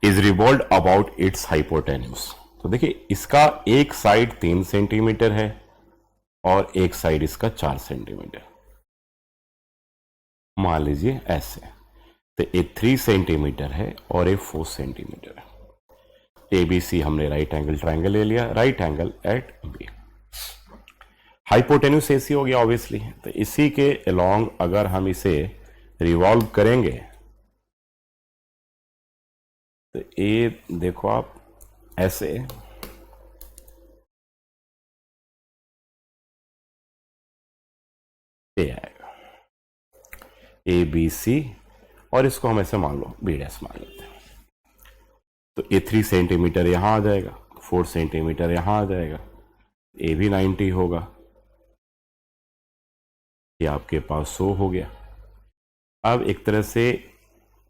Speaker 1: is revolved about its hypotenuse। तो देखिए इसका एक साइड 3 सेंटीमीटर है और एक साइड इसका 4 सेंटीमीटर, मान लीजिए ऐसे, तो ये 3 सेंटीमीटर है और ये 4 सेंटीमीटर है। ABC हमने राइट एंगल ट्राइंगल ले लिया, right angle at B. Hypotenuse AC हो गया ऑब्वियसली, तो इसी के अलोंग अगर हम इसे रिवॉल्व करेंगे तो ये देखो आप ऐसे ये आएगा ABC, और इसको हम ऐसे मान लो B' मान लेते हैं। तो ये 3 सेंटीमीटर यहां आ जाएगा, 4 सेंटीमीटर यहां आ जाएगा, ए भी 90 होगा, ये आपके पास 100 हो गया। अब एक तरह से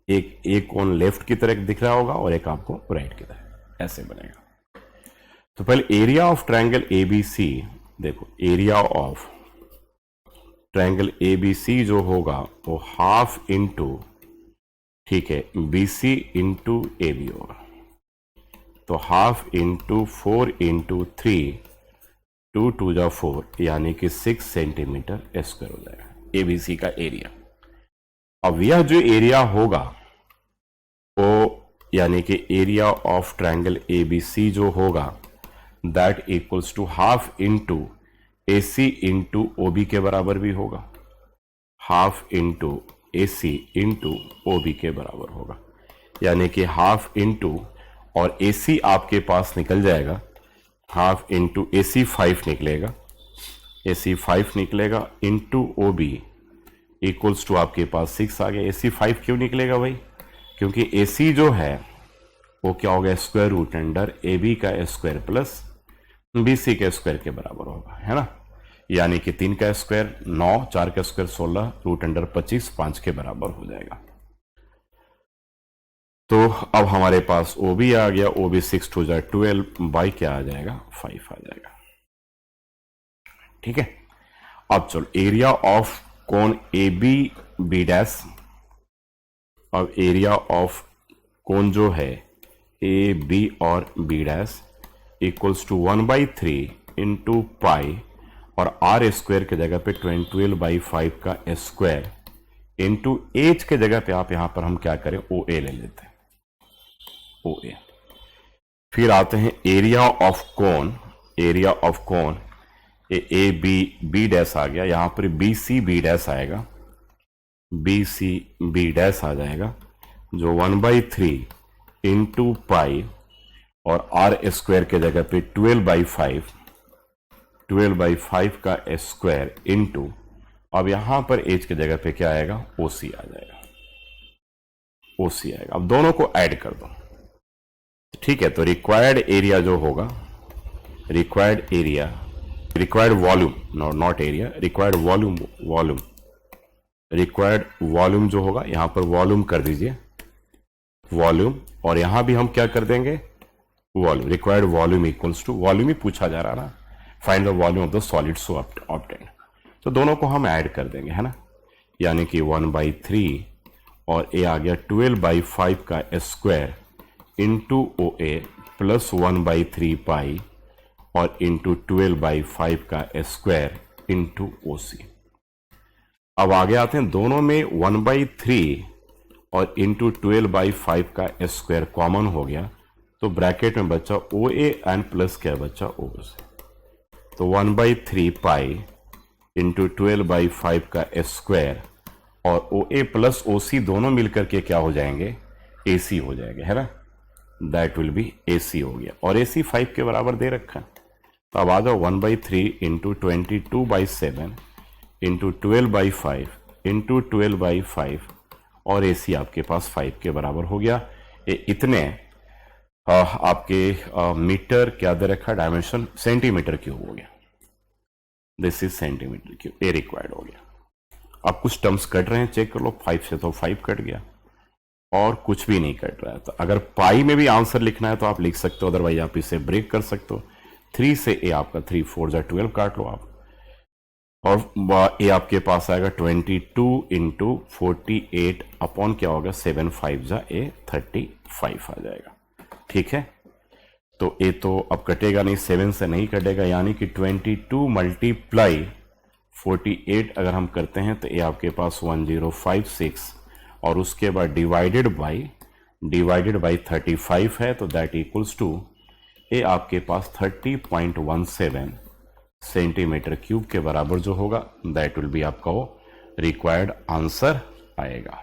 Speaker 1: एक कोण लेफ्ट की तरफ दिख रहा होगा और एक आपको राइट की तरफ, ऐसे बनेगा। तो पहले एरिया ऑफ ट्रायंगल एबीसी देखो, एरिया ऑफ ट्रायंगल एबीसी जो होगा वो हाफ इंटू, ठीक है, बीसी इंटू ए बी होगा। तो हाफ इंटू 4 इंटू 3, 2 2 जा 4, यानी कि 6 सेंटीमीटर स्क्वायर हो जाएगा एबीसी का एरिया। अब यह जो एरिया होगा वो यानी कि एरिया ऑफ ट्रायंगल एबीसी जो होगा that equals to half into AC into OB के बराबर भी होगा, half into AC into OB के बराबर होगा। यानी कि हाफ इंटू और एसी आपके पास निकल जाएगा, हाफ इंटू एसी 5 निकलेगा, एसी 5 निकलेगा इंटू ओबी इक्वल्स टू आपके पास 6 आ गया। एसी 5 क्यों निकलेगा भाई? क्योंकि एसी जो है वो क्या हो गया, square root under A B का स्क्वायर प्लस बी सी के स्क्वायर के बराबर होगा, है ना। यानी कि 3 का स्क्वायर 9, 4 का स्क्वायर 16, रूट अंडर 25, 5 के बराबर हो जाएगा। तो अब हमारे पास ओ बी आ गया, ओ बी 6 टू जा 12 बाई क्या आ जाएगा, 5 आ जाएगा। ठीक है, अब चलो area of cone A B B dash, अब एरिया ऑफ कोण जो है ए बी और B dash equals to 1/3 into pi और आर स्क्वायर की जगह पे 12/5 का स्क्वायर इंटू एच के जगह पे आप यहां पर हम क्या करें, ओ ए ले लेते हैं, ओ ए। फिर आते हैं एरिया ऑफ कोण, area of cone A B B dash आ गया, यहां पर बी सी बी डैश आएगा, बी सी बी डैश आ जाएगा जो 1/3 इंटू पाई और आर स्क्वायर के जगह पे 12/5 का स्क्वायर इंटू, अब यहां पर एच की जगह पे क्या आएगा, ओसी आ जाएगा, ओसी आएगा। अब दोनों को ऐड कर दो, ठीक है। तो रिक्वायर्ड एरिया जो होगा, required area, required volume, not area, required volume, volume, required volume जो होगा यहां पर वॉल्यूम कर दीजिए, वॉल्यूम, और यहां भी हम क्या कर देंगे, volume, required volume equals to, volume ही पूछा जा रहा ना, find the volume of the solid so obtained. तो दोनों को हम ऐड कर देंगे, है ना। यानी कि 1/3 और ए आ गया 12/5 का स्क्वायर इंटू ओ ए प्लस 1/3 पाई और इंटू 12/5 का स्क्वायर इंटू ओ सी। अब आगे आते हैं, दोनों में 1/3 और इंटू 12/5 का स्क्वायर कॉमन हो गया, तो ब्रैकेट में बचा ओ ए एंड प्लस क्या बचा, ओ सी। तो 1/3 पाई इंटू 12/5 का स्क्वायर और ओ ए प्लस ओ सी दोनों मिलकर के क्या हो जाएंगे, ए सी हो जाएंगे, है ना। दैट विल बी ए सी हो गया, और ए सी 5 के बराबर दे रखा है। तो अब आ जाओ 1/3 इंटू 22/7 इंटू 12/5 इंटू 12/5 और ए सी आपके पास 5 के बराबर हो गया। ये इतने आपके मीटर क्या दे रखा, डायमेंशन सेंटीमीटर क्यूब हो गया, this is centimetre cube, A required हो गया। अब कुछ टर्म्स कट रहे हैं, चेक कर लो, 5 से तो 5 कट गया और कुछ भी नहीं कट रहा है। तो अगर पाई में भी आंसर लिखना है तो आप लिख सकते हो, अदरवाइज आप इसे ब्रेक कर सकते हो। 3 से ए आपका 3 4 जा 12 काट लो आप, और ए आपके पास आएगा 22 इंटू 48 अपॉन क्या होगा 7 5 जा ए 35 आ जाएगा, ठीक है। तो ए तो अब कटेगा नहीं, 7 से नहीं कटेगा, यानी कि 22 मल्टीप्लाई 48 अगर हम करते हैं तो ए आपके पास 1056 और उसके बाद डिवाइडेड बाई 35 है, तो दैट इक्वल्स टू ए आपके पास 30.17 सेंटीमीटर क्यूब के बराबर जो होगा, दैट विल बी आपका वो रिक्वायर्ड आंसर आएगा।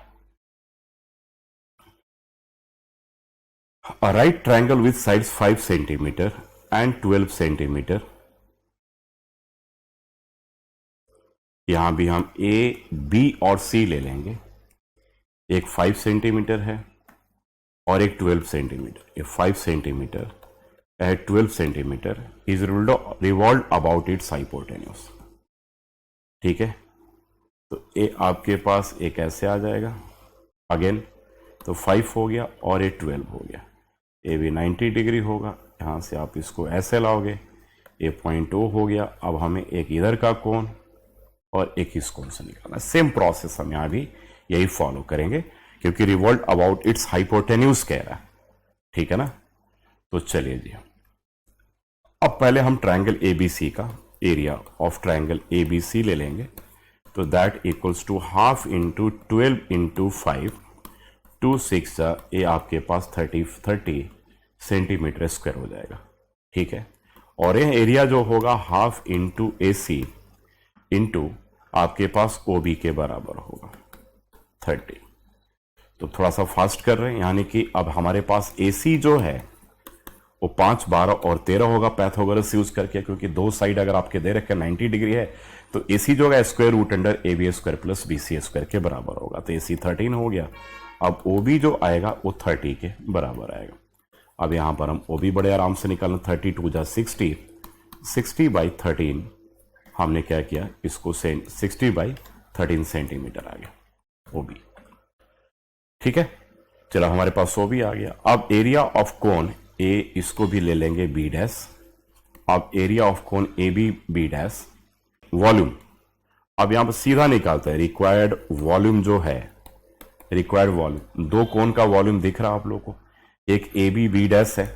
Speaker 1: A right triangle with sides 5 centimeter and 12 centimeter, यहां भी हम A, B और C ले लेंगे। एक 5 सेंटीमीटर है और एक 12 सेंटीमीटर। ये 5 सेंटीमीटर है, 12 centimetre is revolved about it's hypotenuse, ठीक है। तो ए आपके पास एक ऐसे आ जाएगा अगेन, तो 5 हो गया और ये 12 हो गया। ए भी 90 डिग्री होगा, यहाँ से आप इसको ऐसे लाओगे, ए पॉइंट ओ हो गया। अब हमें एक इधर का कोण और एक इस कोण से निकालना। सेम प्रोसेस हम यहाँ भी यही फॉलो करेंगे क्योंकि रिवॉल्व अबाउट इट्स हाइपोटेन्यूज कह रहा है, ठीक है ना। तो चलिए जी, अब पहले हम ट्रायंगल एबीसी का एरिया ऑफ ट्रायंगल एबीसी ले लेंगे। तो that equals to half into 12 into 5 2 6 ये आपके पास 30 सेंटीमीटर स्क्वायर हो जाएगा, ठीक है। और यह एरिया जो होगा हाफ इंटू ए सी इंटू आपके पास ओ बी के बराबर होगा 30। तो थोड़ा सा फास्ट कर रहे हैं, यानी कि अब हमारे पास ए सी जो है वो 5, 12 और 13 होगा पैथागोरस यूज करके, क्योंकि दो साइड अगर आपके दे रखे 90 डिग्री है तो ए सी जो है square root under A B square plus B C square के बराबर होगा। तो ए सी 13 हो गया। अब ओ बी जो आएगा वो 30 के बराबर आएगा। अब यहां पर हम ओ बी बड़े आराम से निकालना, 32 जा 60, 60/13 हमने क्या किया, इसको 60/13 सेंटीमीटर आ गया ओ बी, ठीक है। चलो हमारे पास ओ बी आ गया। अब एरिया ऑफ कोन ए, इसको भी ले लेंगे बी डैश। अब area of cone A B B dash, volume अब यहां पर सीधा निकालते हैं। रिक्वायर्ड वॉल्यूम जो है, रिक्वायर्ड वॉल्यूम, दो कोन का वॉल्यूम दिख रहा है आप लोगों को, एक ए बी बी डैश है,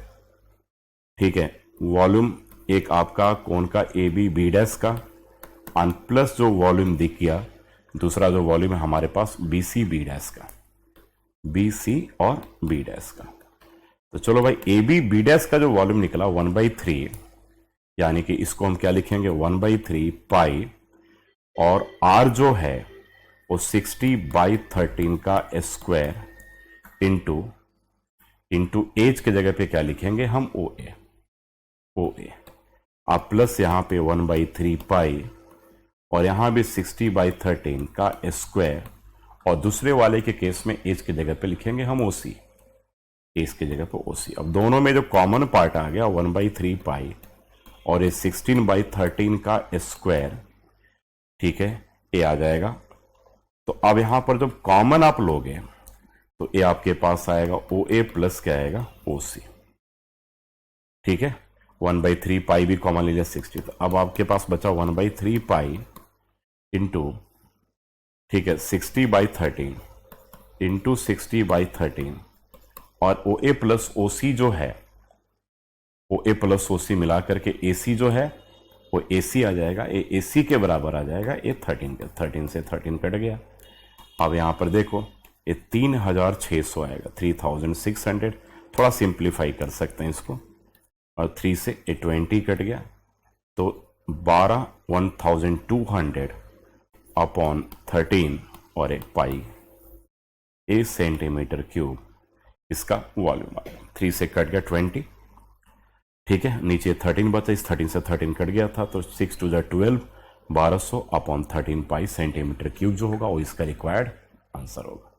Speaker 1: ठीक है। वॉल्यूम एक आपका कोन का ए बी बी डैश का, और प्लस जो वॉल्यूम दिख गया दूसरा जो वॉल्यूम है हमारे पास बी सी बी डैश का, बी सी और बी डैश का। तो चलो भाई, ए बी बी डैश का जो वॉल्यूम निकला 1/3, यानी कि इसको हम क्या लिखेंगे 1/3 पाई, और आर जो है वो 60/13 का स्क्वायर इंटू एच के जगह पे क्या लिखेंगे हम ओ ए। आप प्लस यहां पे 1/3 पाई और यहां भी 60/13 का स्क्वायर, और दूसरे वाले के केस में एच की जगह पे लिखेंगे हम ओसी, एच की जगह पे ओसी। अब दोनों में जो कॉमन पार्ट आ गया 1/3 पाई और ये 16/13 का स्क्वायर, ठीक है, ये आ जाएगा। तो अब यहां पर जब कॉमन आप लोगे तो ये आपके पास आएगा ओ ए प्लस क्या आएगा ओ सी, ठीक है। 1/3 पाई भी कॉमन ले लिया 60। तो अब आपके पास बचा 1/3 पाई इंटू, ठीक है, 60/13 इंटू 60/13, और ओ ए प्लस ओ सी जो है, ओ ए प्लस ओ सी मिला करके ए सी जो है वो ए सी आ जाएगा, ए सी के बराबर आ जाएगा ये 13 से 13 कट गया। अब यहां पर देखो ये 3600 आएगा, 3600। थोड़ा सिंप्लीफाई कर सकते हैं इसको, और 3 से 20 कट गया, तो 1200 अपॉन 13 और एक पाई ए सेंटीमीटर क्यूब इसका वॉल्यूम आया। 3 से कट गया 20, ठीक है, नीचे 13 बचा, इस 13 से 13 कट गया था, तो 6 2 12, 1200 अपॉन 13 पाई सेंटीमीटर क्यूब जो होगा वो इसका रिक्वायर्ड आंसर होगा।